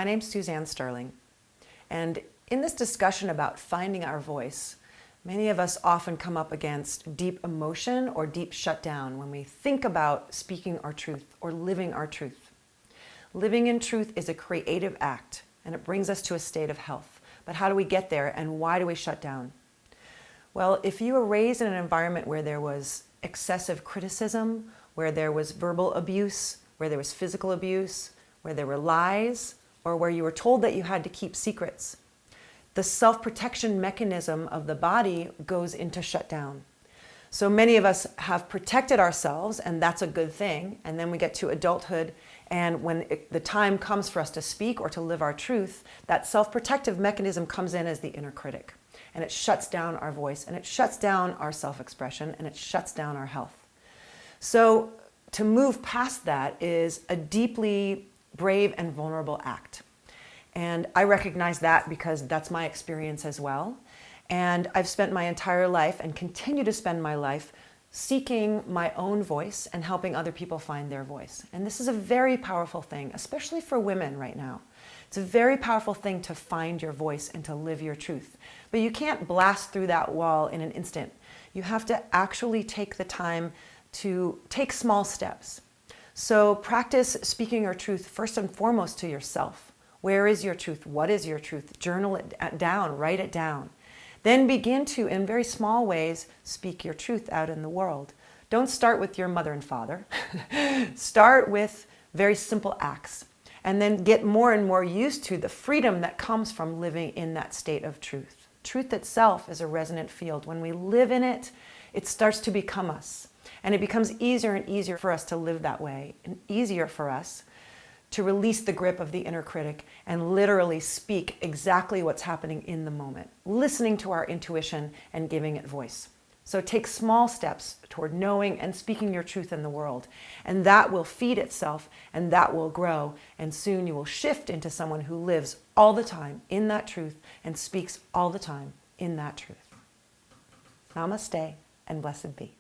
My name's Suzanne Sterling, and in this discussion about finding our voice, many of us often come up against deep emotion or deep shutdown when we think about speaking our truth or living our truth. Living in truth is a creative act, and it brings us to a state of health. But how do we get there, and why do we shut down? Well, if you were raised in an environment where there was excessive criticism, where there was verbal abuse, where there was physical abuse, where there were lies, or where you were told that you had to keep secrets, the self-protection mechanism of the body goes into shutdown. So many of us have protected ourselves, and that's a good thing. And then we get to adulthood, and when the time comes for us to speak or to live our truth, that self-protective mechanism comes in as the inner critic. And it shuts down our voice, and it shuts down our self-expression, and it shuts down our health. So to move past that is a deeply brave and vulnerable act. And I recognize that because that's my experience as well. And I've spent my entire life and continue to spend my life seeking my own voice and helping other people find their voice. And this is a very powerful thing, especially for women right now. It's a very powerful thing to find your voice and to live your truth. But you can't blast through that wall in an instant. You have to actually take the time to take small steps. So practice speaking your truth first and foremost to yourself. Where is your truth? What is your truth? Journal it down, write it down. Then begin to, in very small ways, speak your truth out in the world. Don't start with your mother and father. Start with very simple acts. And then get more and more used to the freedom that comes from living in that state of truth. Truth itself is a resonant field. When we live in it, it starts to become us. And it becomes easier and easier for us to live that way, and easier for us to release the grip of the inner critic and literally speak exactly what's happening in the moment, listening to our intuition and giving it voice. So take small steps toward knowing and speaking your truth in the world, and that will feed itself, and that will grow, and soon you will shift into someone who lives all the time in that truth and speaks all the time in that truth. Namaste, and blessed be.